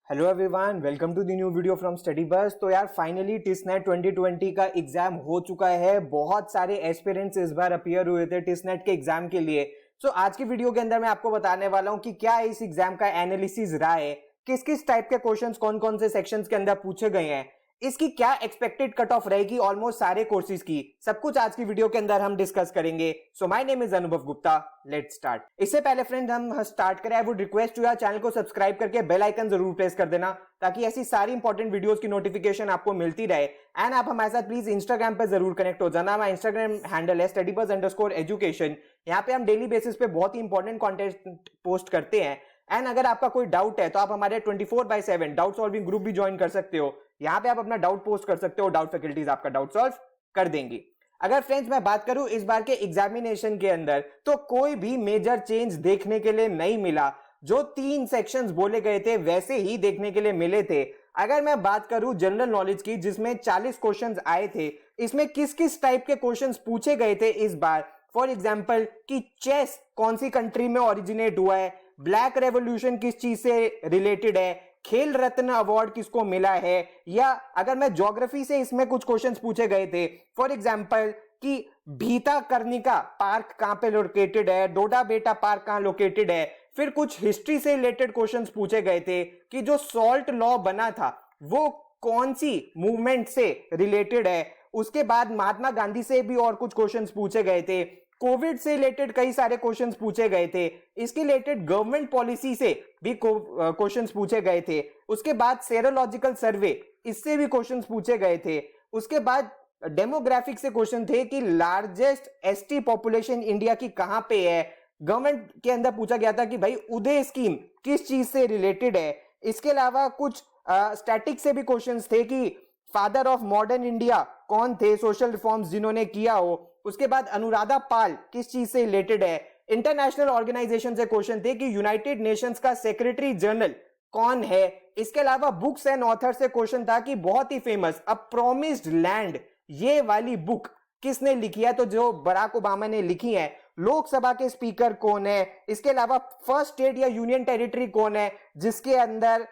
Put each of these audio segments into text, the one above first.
Hello everyone, welcome to the new video from study bus. तो यार finally टिसनेट 2020 का exam हो चुका है। बहुत सारे एस्पिरेंट्स इस बार अपीयर हुए थे टिसनेट के एग्जाम के लिए। सो आज की वीडियो के अंदर मैं आपको बताने वाला हूं कि क्या इस एग्जाम का एनालिसिस रहा है, किस किस टाइप के क्वेश्चंस कौन कौन से सेक्शंस के अंदर पूछे गए हैं, इसकी क्या एक्सपेक्टेड कट ऑफ रहेगी ऑलमोस्ट सारे कोर्सेज की। सब कुछ आज की वीडियो के अंदर हम डिस्कस करेंगे। सो माय नेम इज अनुभव गुप्ता, लेट्स स्टार्ट। इससे पहले फ्रेंड हम स्टार्ट करें, आई वुड रिक्वेस्ट टू यार चैनल को सब्सक्राइब करके बेल आइकन जरूर प्रेस कर देना ताकि ऐसी सारी इंपॉर्टेंट वीडियोस की नोटिफिकेशन आपको मिलती रहे। एंड आप हमारे साथ प्लीज इंस्टाग्राम पे जरूर कनेक्ट हो जाना। हमारा इंस्टाग्राम हैंडल है studybuzz_education। यहाँ पे हम डेली बेसिस पे बहुत ही इंपॉर्टेंट कंटेंट पोस्ट करते हैं। एंड अगर आपका कोई डाउट है तो आप हमारे 24/7 डाउट सॉल्विंग ग्रुप भी ज्वाइन कर सकते हो। यहाँ पे आप अपना डाउट पोस्ट कर सकते हो, डाउट फैकल्टीज आपका डाउट सॉल्व कर देंगी। अगर फ्रेंड्स मैं बात करूं इस बार के एग्जामिनेशन के अंदर, तो कोई भी मेजर चेंज देखने के लिए नहीं मिला। जो 3 सेक्शंस बोले गए थे वैसे ही देखने के लिए मिले थे। अगर मैं बात करूं जनरल नॉलेज की, जिसमें 40 क्वेश्चंस आए थे, इसमें किस किस टाइप के क्वेश्चंस पूछे गए थे इस बार। फॉर एग्जाम्पल कि चेस कौन सी कंट्री में ओरिजिनेट हुआ है, ब्लैक रेवोल्यूशन किस चीज से रिलेटेड है, खेल रत्न अवार्ड किसको मिला है, या अगर मैं ज्योग्राफी से इसमें कुछ क्वेश्चंस पूछे गए थे। फॉर एग्जांपल कि भीताकर्णिका पार्क कहां पे लोकेटेड है, डोडा बेटा पार्क कहां लोकेटेड है। फिर कुछ हिस्ट्री से रिलेटेड क्वेश्चंस पूछे गए थे कि जो सॉल्ट लॉ बना था वो कौन सी मूवमेंट से रिलेटेड है। उसके बाद महात्मा गांधी से भी और कुछ क्वेश्चंस पूछे गए थे। कोविड से रिलेटेड कई सारे क्वेश्चंस पूछे गए थे। इसके रिलेटेड गवर्नमेंट पॉलिसी से भी क्वेश्चंस पूछे गए थे। उसके बाद सेरोलॉजिकल सर्वे, इससे भी क्वेश्चंस पूछे गए थे। उसके बाद डेमोग्राफिक से क्वेश्चन थे कि लार्जेस्ट एसटी पॉपुलेशन इंडिया की कहां पे है। गवर्नमेंट के अंदर पूछा गया था कि भाई उदय स्कीम किस चीज से रिलेटेड है। इसके अलावा कुछ स्टैटिक से भी क्वेश्चंस थे कि फादर ऑफ मॉडर्न इंडिया कौन थे, सोशल रिफॉर्म्स जिन्होंने किया हो। उसके बाद अनुराधा पाल किस चीज से रिलेटेड है। इंटरनेशनल ऑर्गेनाइजेशन से क्वेश्चन थे कि यूनाइटेड नेशंस का सेक्रेटरी जनरल कौन है। इसके अलावा बुक्स एंड ऑथर से क्वेश्चन था कि बहुत ही फेमस अ प्रॉमिस्ड लैंड, ये वाली बुक किसने लिखी है, तो जो बराक ओबामा ने लिखी है। लोकसभा के स्पीकर कौन है। इसके अलावा फर्स्ट स्टेट या यूनियन टेरिटरी कौन है जिसके अंदर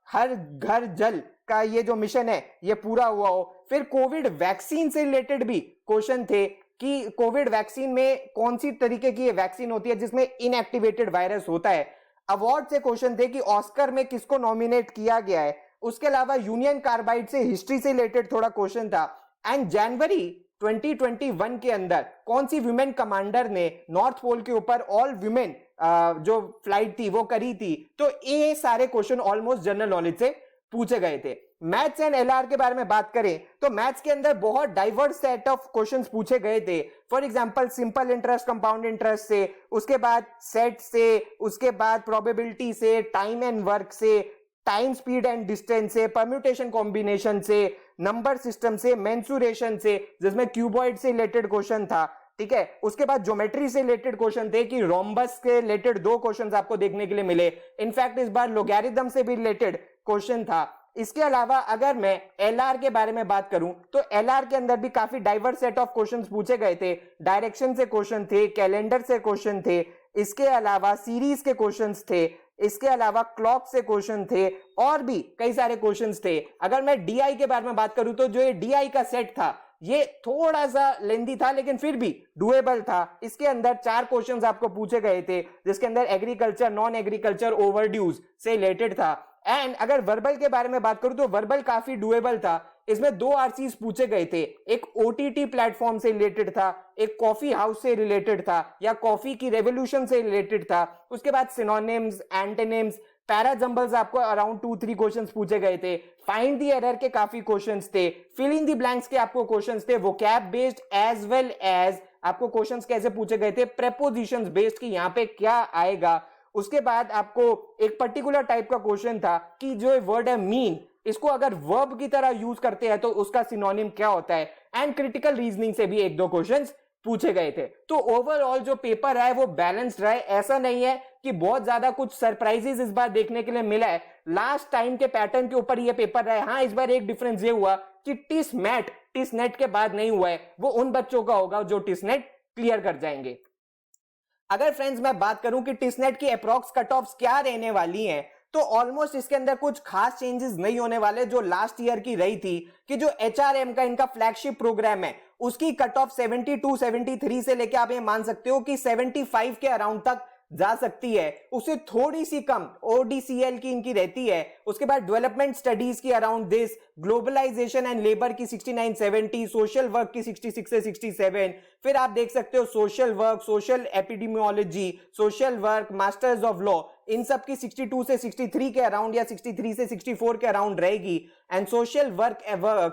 हर घर जल का ये जो मिशन है ये पूरा हुआ हो। फिर कोविड वैक्सीन से रिलेटेड भी क्वेश्चन थे कि कोविड वैक्सीन में कौन सी तरीके की ये वैक्सीन होती है जिसमें इनएक्टिवेटेड वायरस होता है। अवार्ड से क्वेश्चन थे कि ऑस्कर में किसको नॉमिनेट किया गया है। उसके अलावा यूनियन कार्बाइड से हिस्ट्री से रिलेटेड थोड़ा क्वेश्चन था। एंड जनवरी 2021 के अंदर कौन सी विमेन कमांडर ने नॉर्थ पोल के ऊपर ऑल विमेन जो फ्लाइट थी वो करी थी। तो ये सारे क्वेश्चन ऑलमोस्ट जनरल नॉलेज से पूछे गए थे। मैथ्स एंड एलआर के बारे में बात करें तो मैथ्स के अंदर बहुत डाइवर्स सेट ऑफ क्वेश्चंस पूछे गए थे। For example simple interest, compound interest से, उसके बाद सेट से, उसके बाद प्रोबेबिलिटी से, टाइम एंड वर्क से, टाइम स्पीड एंड डिस्टेंस से, परम्यूटेशन कॉम्बिनेशन से, नंबर सिस्टम से, मेंसुरेशन से, जिसमें क्यूबॉइड से रिलेटेड क्वेश्चन था। ठीक है, उसके बाद ज्योमेट्री से रिलेटेड क्वेश्चन थे कि रोम्बस के रिलेटेड 2 क्वेश्चंस आपको देखने के लिए मिले। इनफैक्ट इस बार लोगैरिथम से भी रिलेटेड क्वेश्चन था। इसके अलावा अगर मैं एलआर के बारे में बात करूं तो एलआर के अंदर भी काफी डाइवर्स सेट ऑफ क्वेश्चंस पूछे गए थे। डायरेक्शन से क्वेश्चन थे, कैलेंडर से क्वेश्चन थे, इसके अलावा सीरीज के क्वेश्चंस थे, इसके अलावा क्लॉक से क्वेश्चन थे, और भी कई सारे क्वेश्चंस थे। अगर मैं डीआई के बारे में बात करूं तो जो ये डीआई का सेट था ये थोड़ा सा लेंथी था लेकिन फिर भी डुएबल था। इसके अंदर 4 क्वेश्चंस आपको पूछे गए थे जिसके अंदर एग्रीकल्चर, नॉन एग्रीकल्चर, ओवरड्यूज से रिलेटेड था। एंड अगर वर्बल के बारे में बात करूं तो वर्बल काफी डुएबल था। इसमें 2 आरसीज पूछे गए थे, एक ओटीटी प्लेटफॉर्म से रिलेटेड था, एक कॉफी हाउस से रिलेटेड था या कॉफी की रेवोल्यूशन से रिलेटेड था। उसके बाद सिनोनिम्स, एंटोनिम्स, पैराजंबल्स आपको अराउंड 2-3 क्वेश्चंस पूछे गए थे। फाइंड द एरर के काफी क्वेश्चंस थे। फिल इन द ब्लैंक्स के आपको क्वेश्चंस थे। Vocab based as well as आपको क्वेश्चंस कैसे पूछे गए थे, प्रेपोजिशंस बेस्ड कि यहां पे क्या आएगा। उसके बाद आपको एक पर्टिकुलर टाइप का क्वेश्चन था कि जो वर्ड है मीन, इसको अगर वर्ब की तरह यूज करते हैं तो उसका सिनोनिम क्या होता है। एंड क्रिटिकल रीजनिंग से भी 1-2 क्वेश्चंस पूछे गए थे। तो ओवरऑल जो पेपर है वो बैलेंस्ड रहा है। ऐसा नहीं है कि बहुत ज्यादा कुछ सरप्राइजेस इस बार देखने के लिए मिला है। लास्ट टाइम के पैटर्न के ऊपर ये पेपर रहा है। हाँ, इस बार एक डिफरेंस ये हुआ कि टिसनेट के बाद नहीं हुआ है। वो उन बच्चों का होगा जो टिसनेट क्लियर कर जाएंगे। अगर फ्रेंड्स मैं बात करूं कि टिसनेट की अप्रॉक्स कट ऑफ्स क्या रहने वाली हैं तो ऑलमोस्ट इसके अंदर कुछ खास चेंजेस नहीं होने वाले जो लास्ट ईयर की रही थी, कि जो एचआरएम का इनका फ्लैगशिप प्रोग्राम है उसकी कट ऑफ 72 73 से लेके आप ये मान सकते हो कि 75 के अराउंड तक जा सकती है, उससे थोड़ी सी कम ओडीसीएल की इनकी रहती है। उसके बाद डेवलपमेंट स्टडीज की around this, globalisation and labour की 69 70, सोशल वर्क की 66 से 67, फिर आप देख सकते हो social work, social epidemiology, social work, masters of law, इन सब की 62 से 63 के अराउंड या 63 से 64 के अराउंड रहेगी। And social work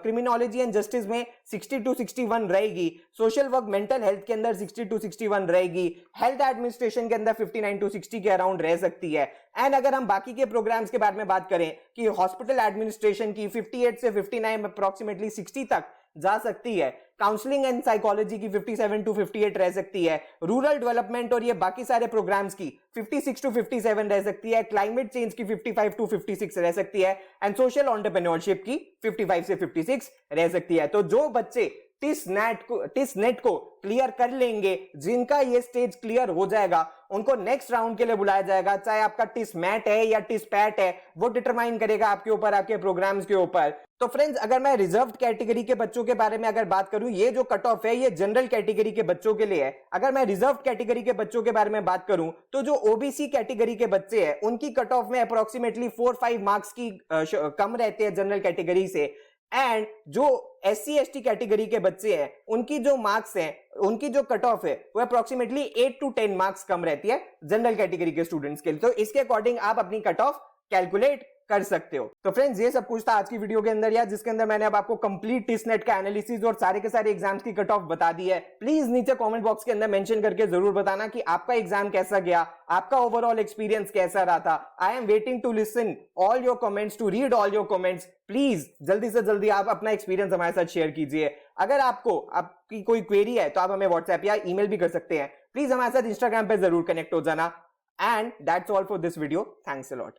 criminology and justice में 62 61 रहेगी। सोशल वर्क मेंटल हेल्थ के अंदर 62 61 रहेगी। हेल्थ एडमिनिस्ट्रेशन के अंदर 59 टू 60 के अराउंड रह सकती है। एंड अगर हम बाकी के प्रोग्राम्स के बारे में बात करें कि हॉस्पिटल एडमिनिस्ट्रेशन की 58 से 59 अप्रोक्सीमेटली 60 तक जा सकती है। काउंसलिंग एंड साइकोलॉजी की 57 टू 58 रह सकती है। रूरल डेवलपमेंट और ये बाकी सारे प्रोग्राम्स की 56 टू 57 रह सकती है। क्लाइमेट चेंज की 55 टू 56 रह सकती है। एंड सोशल एंटरप्रेन्योरशिप की 55 से 56 रह सकती है। तो जो बच्चे टिस नेट को क्लियर कर लेंगे, जिनका ये स्टेज क्लियर हो जाएगा, उनको नेक्स्ट राउंड के लिए बुलाया जाएगा। चाहे आपका टिस मैट है या टिस पैट है, वो डिटरमाइन करेगा आपके ऊपर, आपके प्रोग्राम्स के ऊपर। तो फ्रेंड्स, अगर मैं रिजर्व्ड कैटेगरी के बच्चों के बारे में अगर बात करूं, ये जो कट ऑफ है ये जनरल कैटेगरी के बच्चों के लिए है। अगर मैं रिजर्व्ड कैटेगरी के बच्चों के बारे में बात करूं तो जो ओबीसी कैटेगरी के बच्चे हैं उनकी कट ऑफ में अप्रोक्सीमेटली 4-5 मार्क्स की कम रहते हैं जनरल कैटेगरी से। एंड जो SC ST कैटेगरी के बच्चे हैं उनकी जो मार्क्स हैं, उनकी जो कट ऑफ है वो अप्रोक्सीमेटली 8 to 10 मार्क्स कम रहती है जनरल कैटेगरी के स्टूडेंट्स के लिए। तो इसके अकॉर्डिंग आप अपनी कट ऑफ कैलकुलेट कर सकते हो। तो फ्रेंड्स, ये सब कुछ था आज की वीडियो के अंदर यार, जिसके अंदर मैंने अब आपको कंप्लीट टिसनेट का एनालिसिस और सारे के सारे एग्जाम्स की कट ऑफ बता दी है। प्लीज नीचे कमेंट बॉक्स के अंदर मेंशन करके जरूर बताना कि आपका एग्जाम कैसा गया, आपका ओवरऑल एक्सपीरियंस कैसा रहा था। I am waiting to listen all your comments, to read all your comments. Please जल्दी से जल्दी आप अपना एक्सपीरियंस हमारे साथ शेयर कीजिए। अगर आपकी कोई क्वेरी है तो आप हमें व्हाट्सएप या ईमेल भी कर सकते हैं। प्लीज हमारे साथ इंस्टाग्राम पे जरूर कनेक्ट हो जाना। And that's all for this video. Thanks a lot.